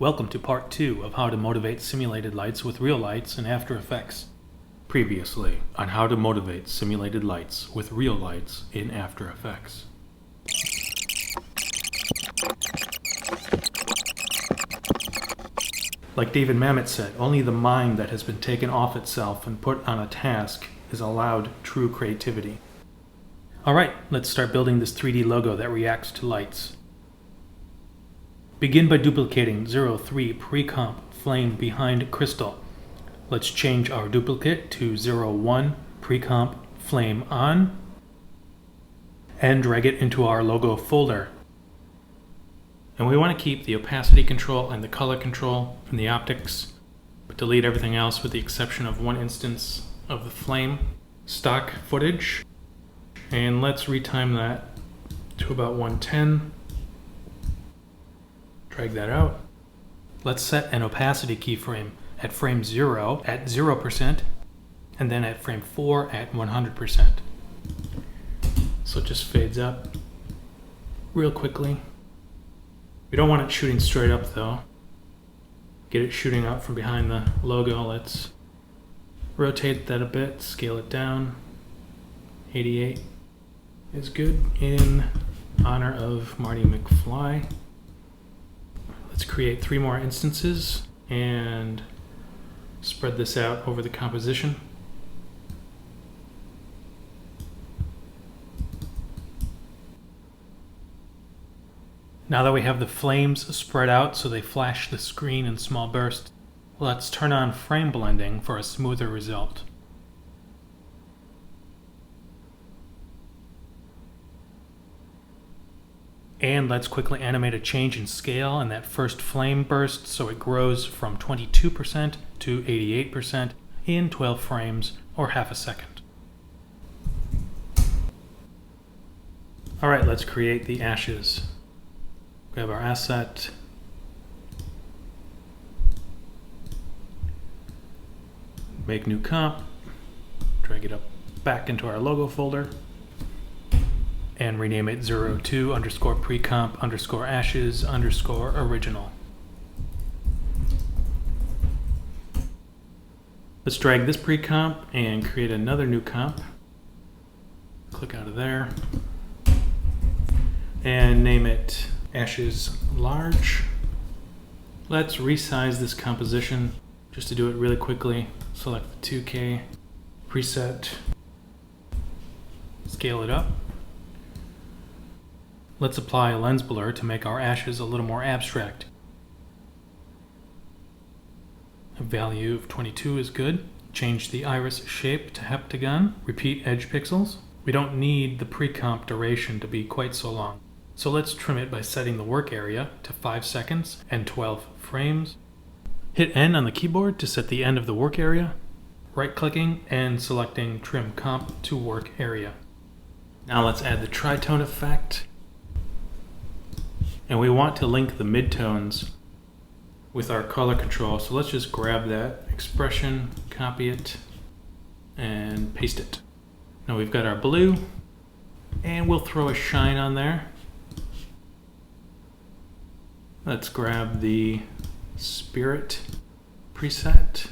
Welcome to part 2 of how to motivate simulated lights with real lights in After Effects. Previously on how to motivate simulated lights with real lights in After Effects. Like David Mamet said, only the mind that has been taken off itself and put on a task is allowed true creativity. Alright, let's start building this 3D logo that reacts to lights. Begin by duplicating 03 pre-comp flame behind crystal. Let's change our duplicate to 01 pre-comp flame on and drag it into our logo folder. And we want to keep the opacity control and the color control from the optics, but delete everything else with the exception of one instance of the flame stock footage. And let's retime that to about 110. Drag that out. Let's set an opacity keyframe at frame 0 at 0% and then at frame 4 at 100%. So it just fades up real quickly. We don't want it shooting straight up though. Get it shooting up from behind the logo. Let's rotate that a bit, scale it down. 88 is good in honor of Marty McFly. Let's create 3 more instances and spread this out over the composition. Now that we have the flames spread out so they flash the screen in small bursts, let's turn on frame blending for a smoother result. And let's quickly animate a change in scale in that first flame burst so it grows from 22% to 88% in 12 frames or half a second. Alright, let's create the ashes. Grab our asset. Make new comp. Drag it up back into our logo folder. And rename it 02 underscore precomp underscore ashes underscore original. Let's drag this precomp and create another new comp. Click out of there. And name it ashes large. Let's resize this composition just to do it really quickly. Select the 2K preset. Scale it up. Let's apply a lens blur to make our ashes a little more abstract. A value of 22 is good. Change the iris shape to heptagon. Repeat edge pixels. We don't need the pre-comp duration to be quite so long. So let's trim it by setting the work area to 5 seconds and 12 frames. Hit N on the keyboard to set the end of the work area. Right-clicking and selecting Trim Comp to Work Area. Now let's add the tritone effect. And we want to link the midtones with our color control. So let's just grab that expression, copy it, and paste it. Now we've got our blue, and we'll throw a shine on there. Let's grab the spirit preset.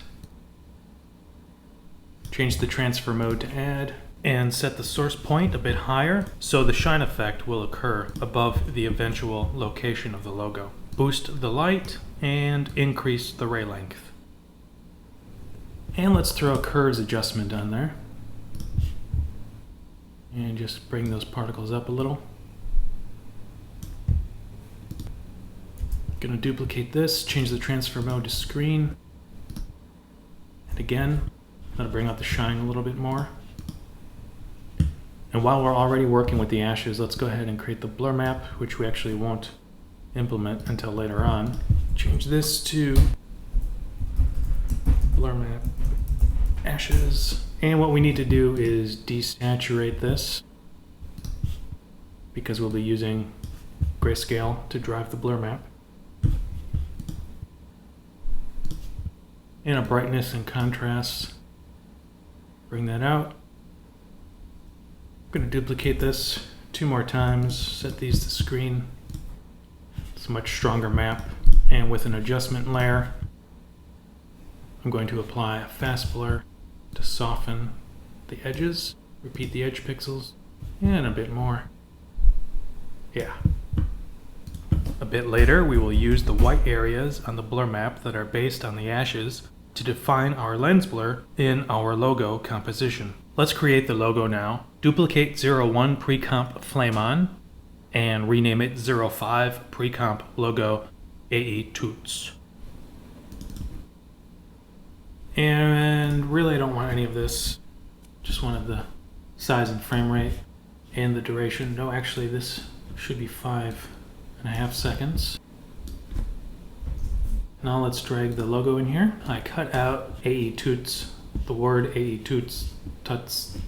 Change the transfer mode to add. And set the source point a bit higher so the shine effect will occur above the eventual location of the logo. Boost the light and increase the ray length. And let's throw a curves adjustment on there. And just bring those particles up a little. Gonna duplicate this, change the transfer mode to screen. And again, that'll bring out the shine a little bit more. And while we're already working with the ashes, let's go ahead and create the blur map, which we actually won't implement until later on. Change this to blur map ashes. And what we need to do is desaturate this because we'll be using grayscale to drive the blur map. And a brightness and contrast. Bring that out. I'm going to duplicate this 2 more times, set these to screen. It's a much stronger map, And with an adjustment layer, I'm going to apply a fast blur to soften the edges, repeat the edge pixels, and a bit more. Yeah. A bit later, we will use the white areas on the blur map that are based on the ashes to define our lens blur in our logo composition. Let's create the logo now. Duplicate 01 Precomp Flame On and rename it 05 Precomp Logo Aetuts. And really I don't want any of this. Just wanted the size and frame rate and the duration. No, actually this should be 5.5 seconds. Now let's drag the logo in here. I cut out Aetuts, the word Aetuts, tuts,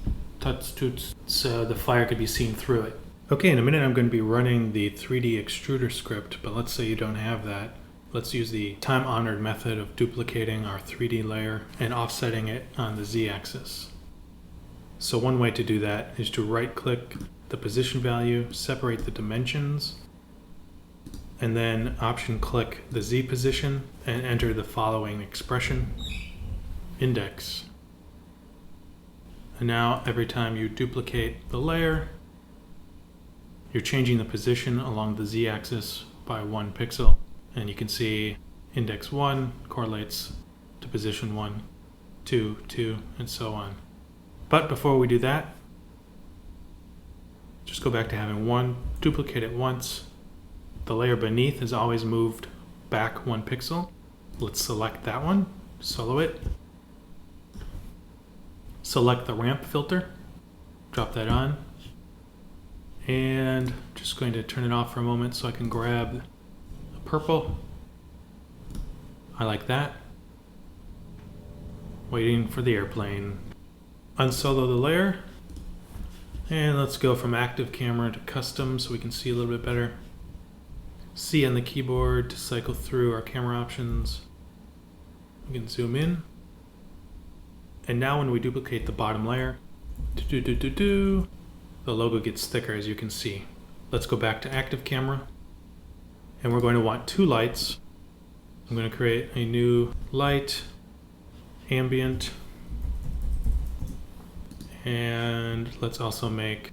toots, so the fire could be seen through it. Okay, in a minute I'm going to be running the 3D extruder script, but let's say you don't have that. Let's use the time-honored method of duplicating our 3D layer and offsetting it on the Z-axis. So one way to do that is to right-click the position value, separate the dimensions, and then option-click the Z position and enter the following expression, index. And now every time you duplicate the layer, you're changing the position along the Z-axis by 1 pixel. And you can see index 1 correlates to position 1, 2, 2, and so on. But before we do that, just go back to having 1, duplicate it once. The layer beneath is always moved back 1 pixel. Let's select that one, solo it. Select the ramp filter, drop that on. And just going to turn it off for a moment so I can grab the purple. I like that. Waiting for the airplane. Unsolo the layer. And let's go from active camera to custom so we can see a little bit better. C on the keyboard to cycle through our camera options. We can zoom in. And now when we duplicate the bottom layer, the logo gets thicker, as you can see. Let's go back to active camera. And we're going to want 2 lights. I'm going to create a new light, ambient, and let's also make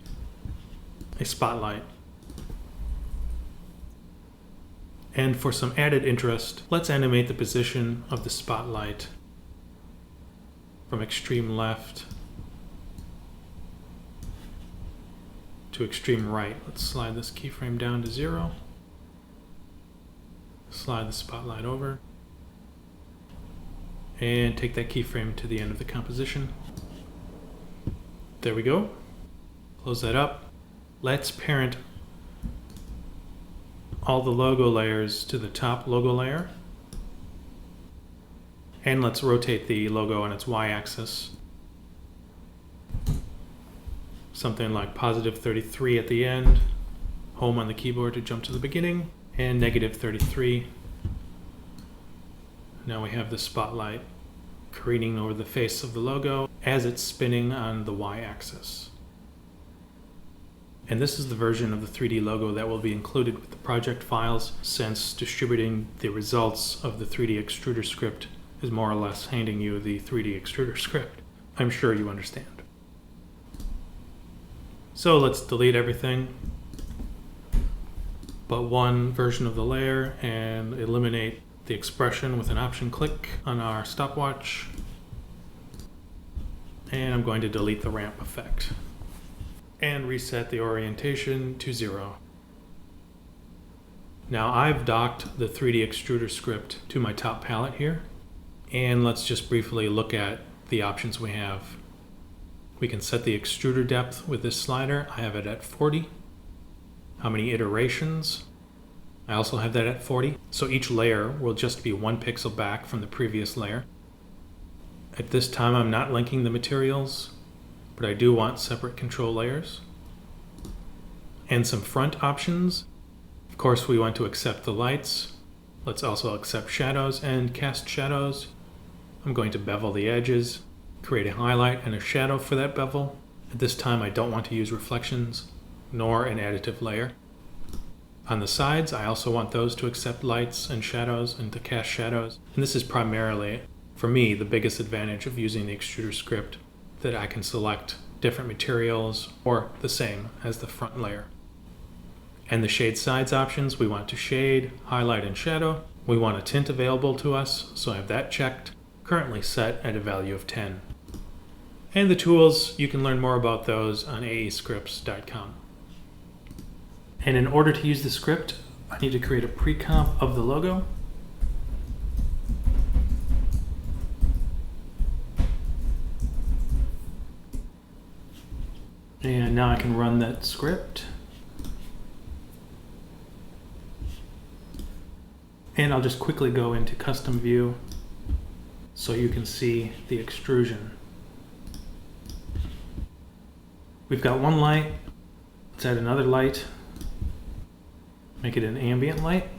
a spotlight. And for some added interest, let's animate the position of the spotlight from extreme left to extreme right. Let's slide this keyframe down to 0. Slide the spotlight over. And take that keyframe to the end of the composition. There we go. Close that up. Let's parent all the logo layers to the top logo layer. And let's rotate the logo on its y-axis. Something like +33 at the end. Home on the keyboard to jump to the beginning. And -33. Now we have the spotlight careening over the face of the logo as it's spinning on the y-axis. And this is the version of the 3D logo that will be included with the project files, since distributing the results of the 3D extruder script is more or less handing you the 3D extruder script. I'm sure you understand. So let's delete everything but one version of the layer and eliminate the expression with an option click on our stopwatch. And I'm going to delete the ramp effect and reset the orientation to 0. Now I've docked the 3D extruder script to my top palette here, and let's just briefly look at the options we have. We can set the extruder depth with this slider. I have it at 40. How many iterations? I also have that at 40. So each layer will just be 1 pixel back from the previous layer. At this time I'm not linking the materials, but I do want separate control layers. And some front options. Of course we want to accept the lights. Let's also accept shadows and cast shadows. I'm going to bevel the edges, create a highlight and a shadow for that bevel. At this time I don't want to use reflections, nor an additive layer. On the sides, I also want those to accept lights and shadows and to cast shadows. And this is primarily, for me, the biggest advantage of using the extruder script, that I can select different materials or the same as the front layer. And the shade sides options, we want to shade, highlight, and shadow. We want a tint available to us, so I have that checked, currently set at a value of 10. And the tools, you can learn more about those on aescripts.com. And in order to use the script, I need to create a pre-comp of the logo. And now I can run that script. And I'll just quickly go into custom view so you can see the extrusion. We've got one light. Let's add another light. Make it an ambient light.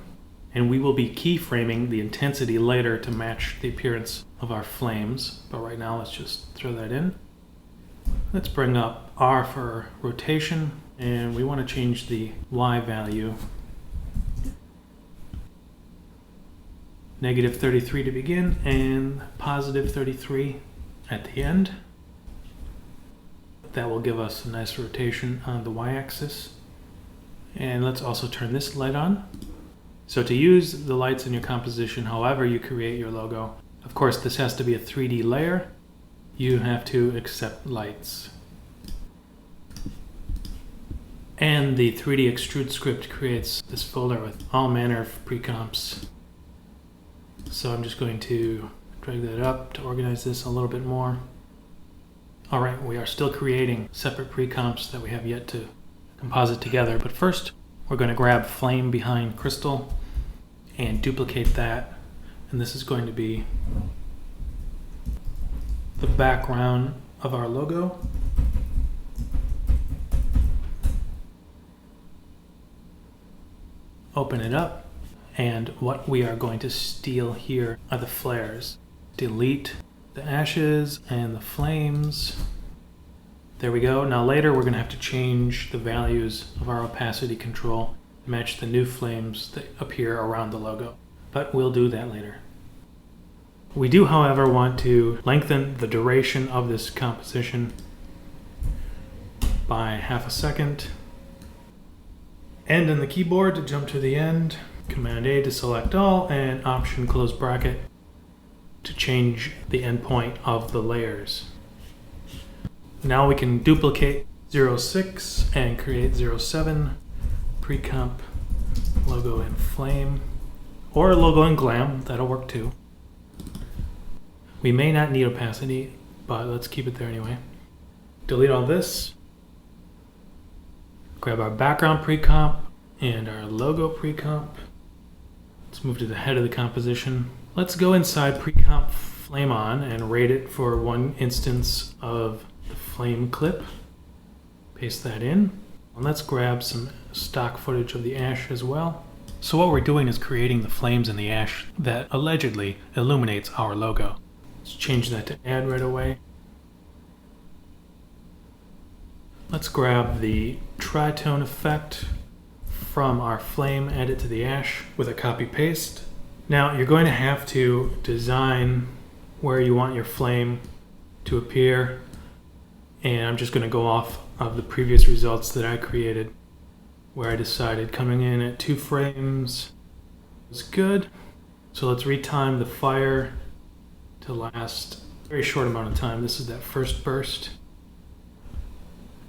And we will be keyframing the intensity later to match the appearance of our flames. But right now, let's just throw that in. Let's bring up R for rotation, and we want to change the Y value. -33 to begin and +33 at the end. That will give us a nice rotation on the Y-axis. And let's also turn this light on. So to use the lights in your composition, however you create your logo, of course this has to be a 3D layer. You have to accept lights. And the 3D extrude script creates this folder with all manner of pre-comps. So I'm just going to drag that up to organize this a little bit more. All right, we are still creating separate pre-comps that we have yet to composite together. But first, we're going to grab flame behind crystal and duplicate that. And this is going to be the background of our logo. Open it up. And what we are going to steal here are the flares. Delete the ashes and the flames. There we go. Now later we're going to have to change the values of our opacity control to match the new flames that appear around the logo. But we'll do that later. We do, however, want to lengthen the duration of this composition by ½ a second. End on the keyboard to jump to the end. Command A to select all, and Option close bracket to change the endpoint of the layers. Now we can duplicate 06 and create 07, pre-comp, logo in flame, or logo in glam, that'll work too. We may not need opacity, but let's keep it there anyway. Delete all this. Grab our background pre-comp and our logo pre-comp. Let's move to the head of the composition. Let's go inside pre-comp flame on and rate it for 1 instance of the flame clip. Paste that in. And let's grab some stock footage of the ash as well. So what we're doing is creating the flames in the ash that allegedly illuminates our logo. Let's change that to add right away. Let's grab the tritone effect from our flame, add it to the ash with a copy paste. Now you're going to have to design where you want your flame to appear, and I'm just going to go off of the previous results that I created, where I decided coming in at 2 frames was good. So let's retime the fire to last a very short amount of time. This is that first burst.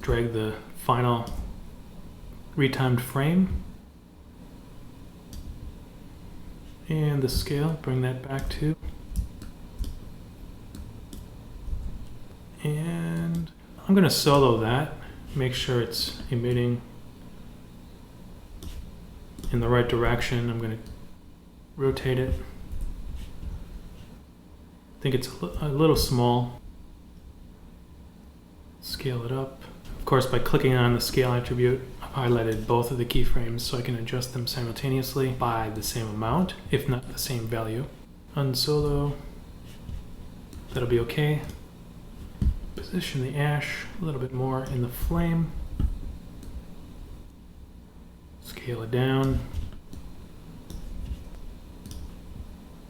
Drag the final retimed frame and the scale, bring that back to, and I'm going to solo that, make sure it's emitting in the right direction. I'm going to rotate it. I think it's a little small. Scale it up. Of course, by clicking on the scale attribute, I've highlighted both of the keyframes so I can adjust them simultaneously by the same amount, if not the same value. Unsolo, that'll be okay. Position the ash a little bit more in the flame. Scale it down.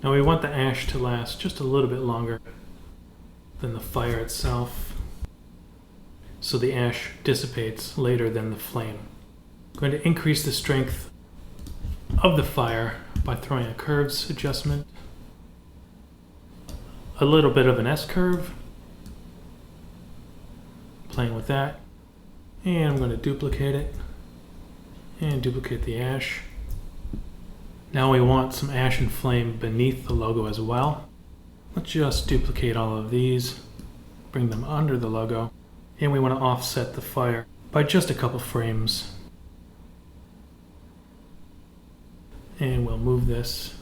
Now we want the ash to last just a little bit longer than the fire itself, so the ash dissipates later than the flame. I'm going to increase the strength of the fire by throwing a curves adjustment, a little bit of an S-curve, playing with that, and I'm going to duplicate it and duplicate the ash. Now we want some ash and flame beneath the logo as well. Let's just duplicate all of these, bring them under the logo, and we want to offset the fire by just a couple frames. And we'll move this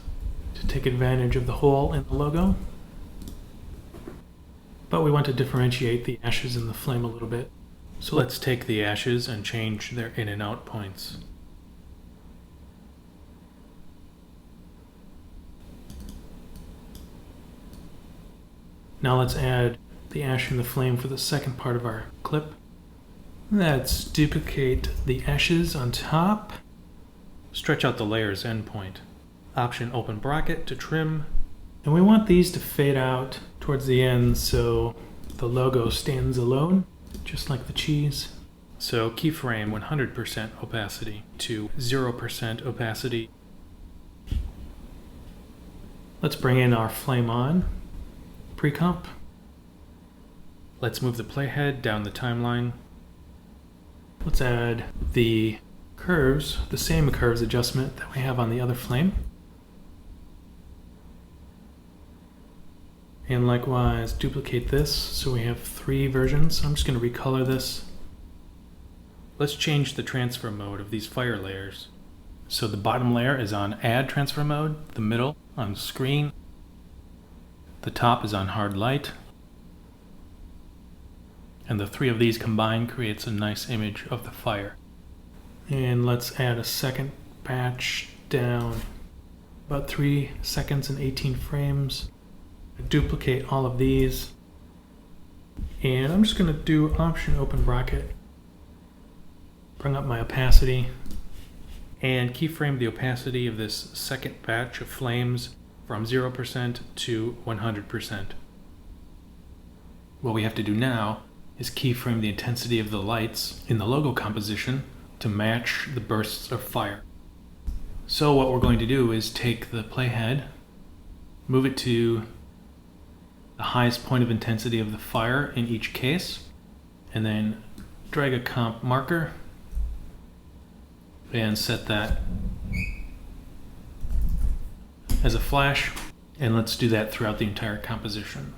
to take advantage of the hole in the logo. But we want to differentiate the ashes and the flame a little bit. So let's take the ashes and change their in and out points. Now let's add the ash and the flame for the second part of our clip. Let's duplicate the ashes on top. Stretch out the layer's endpoint. Option open bracket to trim. And we want these to fade out towards the end so the logo stands alone, just like the cheese. So keyframe 100% opacity to 0% opacity. Let's bring in our flame on. Pre-comp. Let's move the playhead down the timeline. Let's add the curves, the same curves adjustment that we have on the other flame. And likewise, duplicate this so we have 3 versions. I'm just going to recolor this. Let's change the transfer mode of these fire layers. So the bottom layer is on add transfer mode, the middle on screen, the top is on hard light, and the 3 of these combined creates a nice image of the fire. And let's add a second batch down about 3 seconds and 18 frames. Duplicate all of these, and I'm just going to do option open bracket, bring up my opacity, and keyframe the opacity of this second batch of flames from 0% to 100%. What we have to do now is keyframe the intensity of the lights in the logo composition to match the bursts of fire. So what we're going to do is take the playhead, move it to the highest point of intensity of the fire in each case, and then drag a comp marker and set that as a flash, and let's do that throughout the entire composition.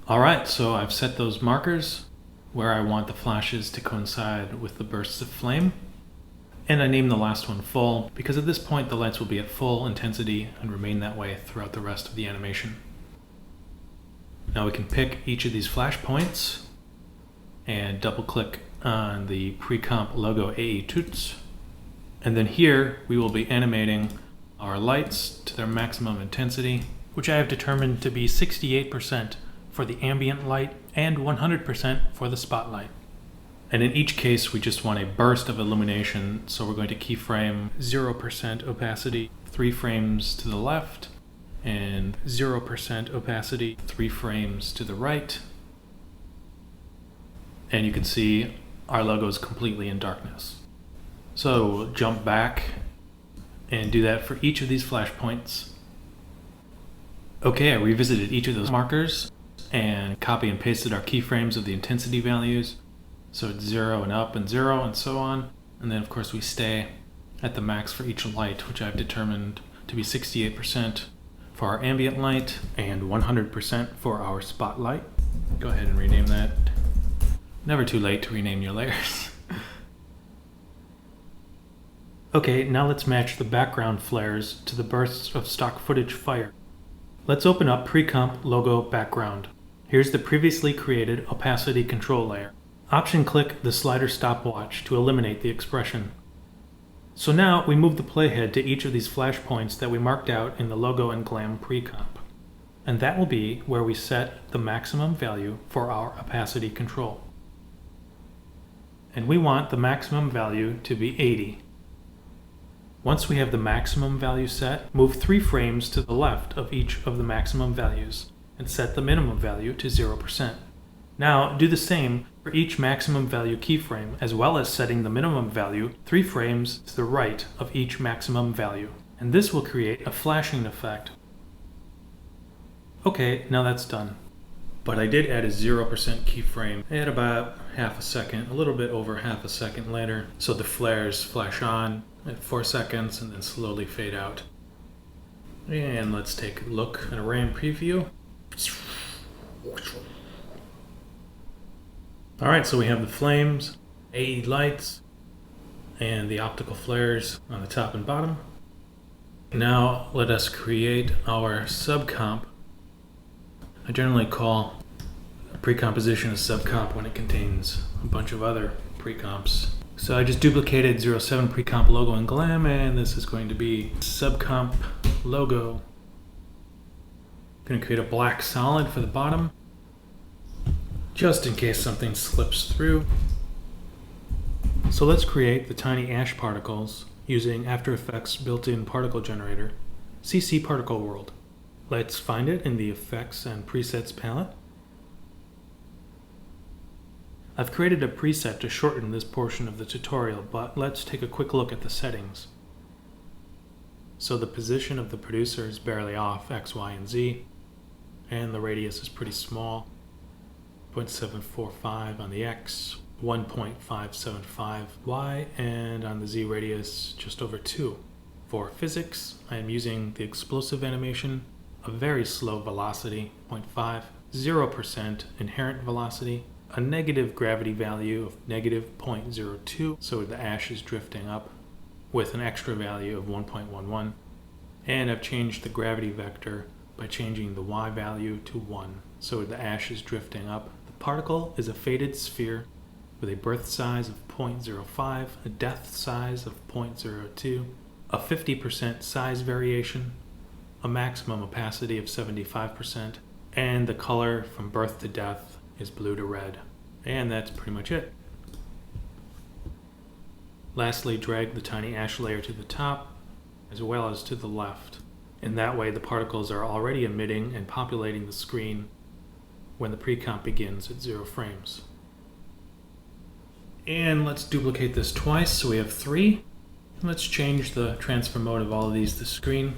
Alright, so I've set those markers where I want the flashes to coincide with the bursts of flame, and I named the last one full because at this point the lights will be at full intensity and remain that way throughout the rest of the animation. Now we can pick each of these flash points and double click on the pre-comp logo Aetuts, and then here we will be animating our lights to their maximum intensity, which I have determined to be 68% for the ambient light and 100% for the spotlight. And in each case we just want a burst of illumination, so we're going to keyframe 0% opacity 3 frames to the left and 0% opacity 3 frames to the right. And you can see our logo is completely in darkness. So we'll jump back and do that for each of these flash points. Okay, I revisited each of those markers and copy and pasted our keyframes of the intensity values. So it's 0 and up and 0 and so on. And then of course we stay at the max for each light, which I've determined to be 68% for our ambient light and 100% for our spotlight. Go ahead and rename that. Never too late to rename your layers. Okay, now let's match the background flares to the bursts of stock footage fire. Let's open up pre-comp logo background. Here's the previously created opacity control layer. Option click the slider stopwatch to eliminate the expression. So now we move the playhead to each of these flash points that we marked out in the logo and glam pre-comp. And that will be where we set the maximum value for our opacity control. And we want the maximum value to be 80. Once we have the maximum value set, move 3 frames to the left of each of the maximum values and set the minimum value to 0%. Now do the same for each maximum value keyframe, as well as setting the minimum value 3 frames to the right of each maximum value. And this will create a flashing effect. Okay, now that's done. But I did add a 0% keyframe at about half a second, a little bit over half a second later, so the flares flash on at 4 seconds and then slowly fade out. And let's take a look at a RAM preview. Alright, so we have the flames, AE lights, and the optical flares on the top and bottom. Now let us create our subcomp. I generally call a precomposition a subcomp when it contains a bunch of other precomps. So I just duplicated 07 precomp logo in Glam, and this is going to be subcomp logo. I'm going to create a black solid for the bottom, just in case something slips through. So let's create the tiny ash particles using After Effects built-in particle generator, CC Particle World. Let's find it in the Effects and Presets palette. I've created a preset to shorten this portion of the tutorial, but let's take a quick look at the settings. So the position of the producer is barely off, X, Y, and Z, and the radius is pretty small, 0.745 on the X, 1.575 Y, and on the Z radius just over 2. For physics, I am using the explosive animation, a very slow velocity, 0.5, 0% inherent velocity, a negative gravity value of negative 0.02, so the ash is drifting up, with an extra value of 1.11, and I've changed the gravity vector by changing the Y value to 1, so the ash is drifting up. The particle is a faded sphere with a birth size of 0.05, a depth size of 0.02, a 50% size variation, a maximum opacity of 75%, and the color from birth to death is blue to red. And that's pretty much it. Lastly, drag the tiny ash layer to the top as well as to the left. In that way, the particles are already emitting and populating the screen when the pre-comp begins at 0 frames. And let's duplicate this twice, so we have 3. Let's change the transfer mode of all of these to screen.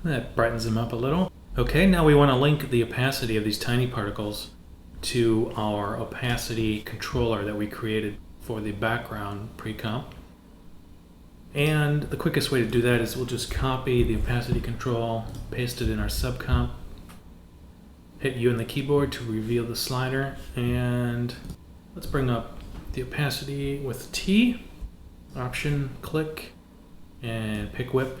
That brightens them up a little. Okay, now we want to link the opacity of these tiny particles to our opacity controller that we created for the background pre-comp. And the quickest way to do that is we'll just copy the opacity control, paste it in our subcomp, hit U on the keyboard to reveal the slider, and let's bring up the opacity with T, option, click, and pick whip.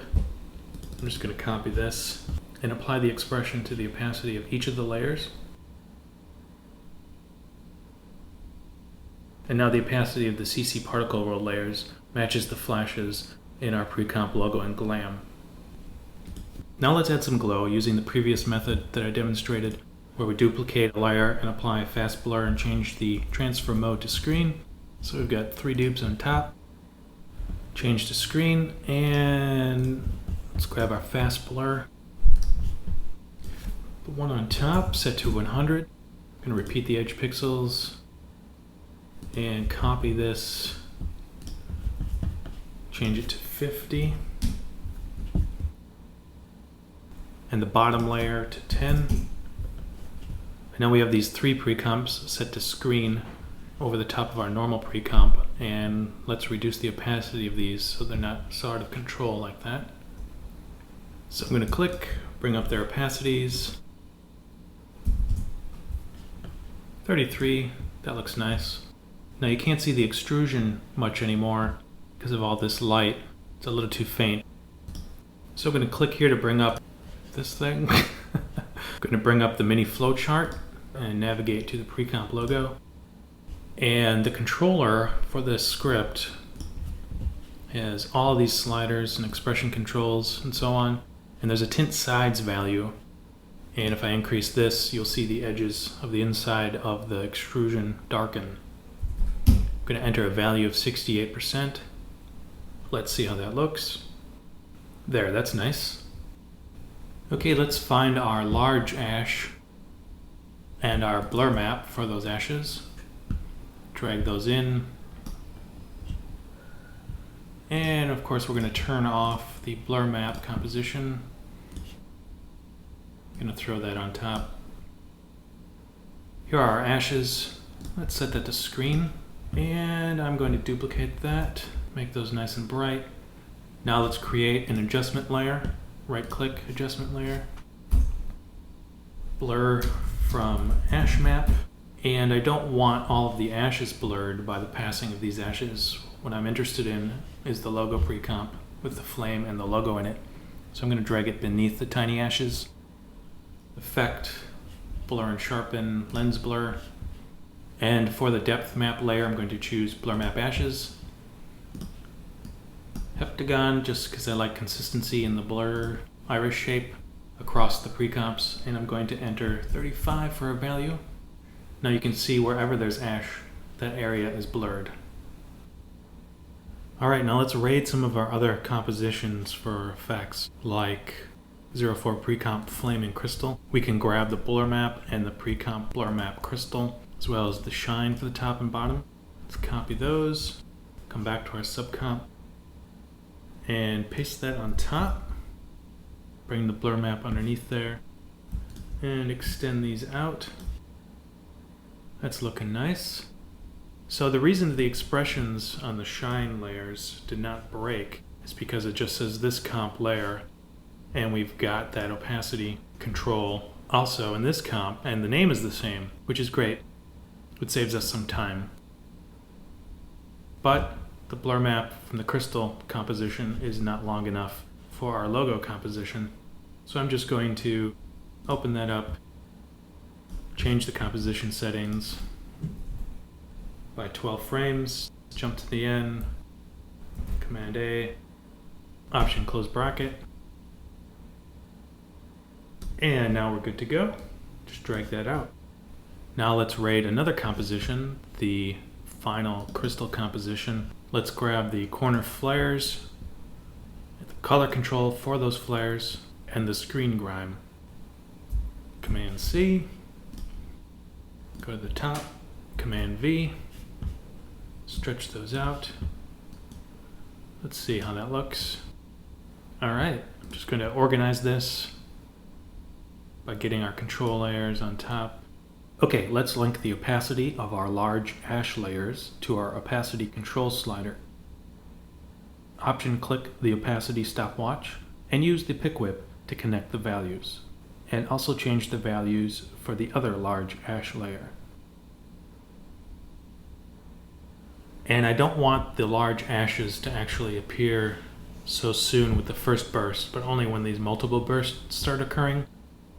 I'm just going to copy this and apply the expression to the opacity of each of the layers. And now the opacity of the CC Particle World layers matches the flashes in our pre-comp logo and Glam. Now let's add some glow using the previous method that I demonstrated, where we duplicate a layer and apply a fast blur and change the transfer mode to screen. So we've got 3 dupes on top, change to screen, and let's grab our fast blur. The one on top, set to 100. I'm going to repeat the edge pixels and copy this, change it to 50, and the bottom layer to 10. And now we have these 3 pre-comps set to screen over the top of our normal pre-comp, and let's reduce the opacity of these so they're not so out of control like that. So I'm going to click, bring up their opacities. 33, that looks nice. Now you can't see the extrusion much anymore because of all this light. It's a little too faint. So I'm going to click here to bring up this thing. I'm going to bring up the mini flowchart and navigate to the pre-comp logo. And the controller for this script has all these sliders and expression controls and so on. And there's a tint sides value. And if I increase this, you'll see the edges of the inside of the extrusion darken. I'm going to enter a value of 68%. Let's see how that looks. There, that's nice. Okay, let's find our large ash and our blur map for those ashes. Drag those in. And of course we're going to turn off the blur map composition. I'm going to throw that on top. Here are our ashes. Let's set that to screen. And I'm going to duplicate that, make those nice and bright. Now let's create an adjustment layer. Right click, adjustment layer. Blur from ash map. And I don't want all of the ashes blurred by the passing of these ashes. What I'm interested in is the logo pre-comp with the flame and the logo in it. So I'm going to drag it beneath the tiny ashes. Effect, blur and sharpen, lens blur. And for the depth map layer, I'm going to choose blur map ashes. Heptagon, just because I like consistency in the blur iris shape across the pre-comps. And I'm going to enter 35 for a value. Now you can see wherever there's ash, that area is blurred. Alright, now let's raid some of our other compositions for effects, like 04 pre-comp flame and crystal. We can grab the blur map and the pre-comp blur map crystal, as well as the shine for the top and bottom. Let's copy those, come back to our subcomp, and paste that on top. Bring the blur map underneath there, and extend these out. That's looking nice. So the reason the expressions on the shine layers did not break is because it just says this comp layer, and we've got that opacity control also in this comp, and the name is the same, which is great. It saves us some time. But the blur map from the crystal composition is not long enough for our logo composition. So I'm just going to open that up, change the composition settings by 12 frames, jump to the end, Command A, Option close bracket, and now we're good to go. Just drag that out. Now let's raid another composition, the final crystal composition. Let's grab the corner flares, the color control for those flares, and the screen grime. Command C, go to the top, Command V, stretch those out. Let's see how that looks. Alright, I'm just going to organize this by getting our control layers on top. Okay, let's link the opacity of our large ash layers to our opacity control slider. Option click the opacity stopwatch and use the pick whip to connect the values. And also change the values for the other large ash layer. And I don't want the large ashes to actually appear so soon with the first burst, but only when these multiple bursts start occurring.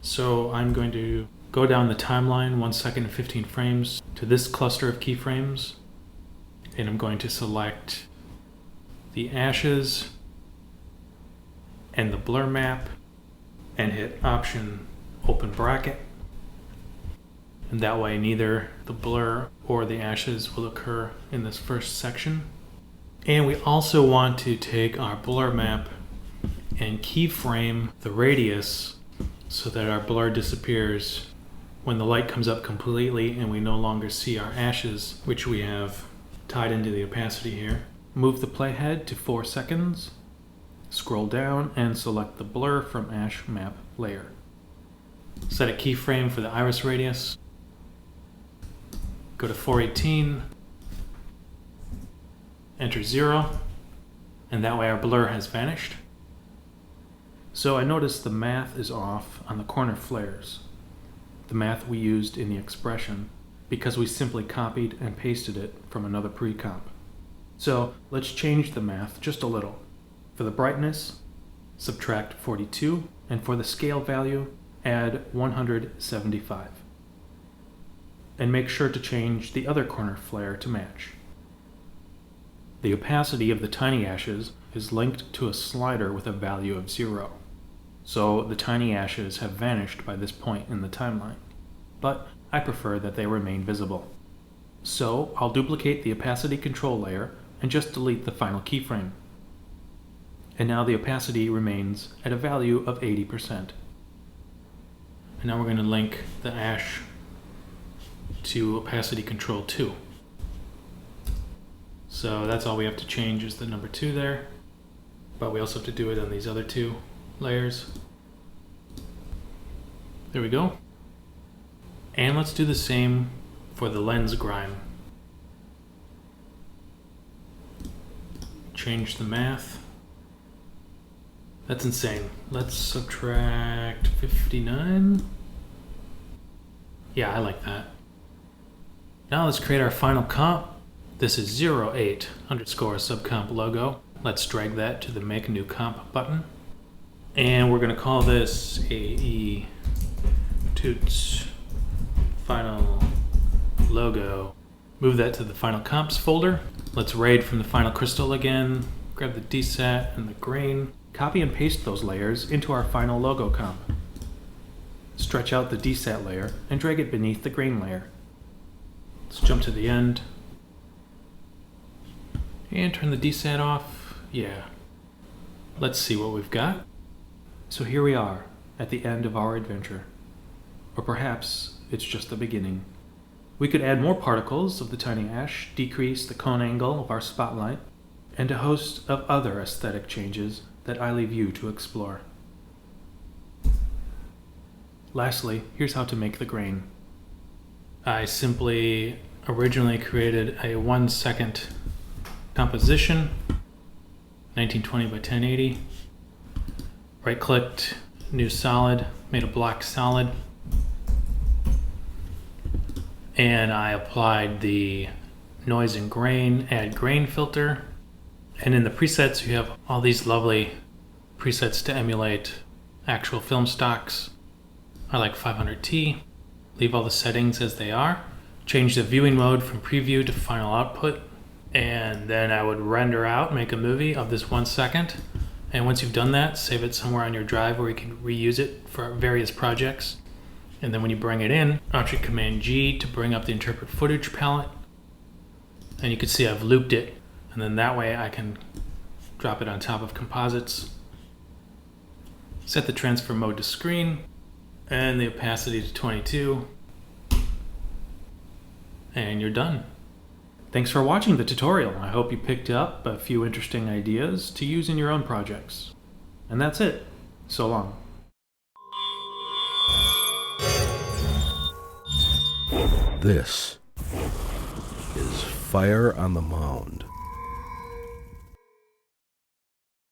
So I'm going to go down the timeline 1 second and 15 frames to this cluster of keyframes, and I'm going to select the ashes and the blur map and hit Option open bracket. And that way neither the blur or the ashes will occur in this first section. And we also want to take our blur map and keyframe the radius so that our blur disappears when the light comes up completely and we no longer see our ashes, which we have tied into the opacity here. Move the playhead to 4 seconds, scroll down and select the blur from ash map layer. Set a keyframe for the iris radius. Go to 418, enter 0, and that way our blur has vanished. So I noticed the math is off on the corner flares, the math we used in the expression, because we simply copied and pasted it from another pre-comp. So let's change the math just a little. For the brightness, subtract 42, and for the scale value, add 175. And make sure to change the other corner flare to match. The opacity of the tiny ashes is linked to a slider with a value of 0. So the tiny ashes have vanished by this point in the timeline, but I prefer that they remain visible. So I'll duplicate the opacity control layer and just delete the final keyframe. And now the opacity remains at a value of 80%. And now we're going to link the ash to opacity control 2. So that's all we have to change is the number 2 there. But we also have to do it on these other 2 layers. There we go. And let's do the same for the lens grime. Change the math. That's insane. Let's subtract 59. Yeah, I like that. Now let's create our final comp. This is 08 underscore subcomp logo. Let's drag that to the make new comp button. And we're going to call this Aetuts final logo. Move that to the final comps folder. Let's raid from the final crystal again. Grab the desat and the grain. Copy and paste those layers into our final logo comp. Stretch out the desat layer and drag it beneath the grain layer. Let's jump to the end. And turn the desat off. Yeah. Let's see what we've got. So here we are at the end of our adventure. Or perhaps it's just the beginning. We could add more particles of the tiny ash, decrease the cone angle of our spotlight, and a host of other aesthetic changes that I leave you to explore. Lastly, here's how to make the grain. I simply originally created a 1-second composition, 1920 by 1080. Right-clicked, new solid, made a black solid. And I applied the noise and grain, add grain filter. And in the presets, you have all these lovely presets to emulate actual film stocks. I like 500T. Leave all the settings as they are. Change the viewing mode from preview to final output. And then I would render out, make a movie of this 1 second. And once you've done that, save it somewhere on your drive where you can reuse it for various projects. And then when you bring it in, Option Command G to bring up the interpret footage palette. And you can see I've looped it. And then that way I can drop it on top of composites. Set the transfer mode to screen and the opacity to 22. And you're done. Thanks for watching the tutorial. I hope you picked up a few interesting ideas to use in your own projects. And that's it. So long. This is Fire on the Mound.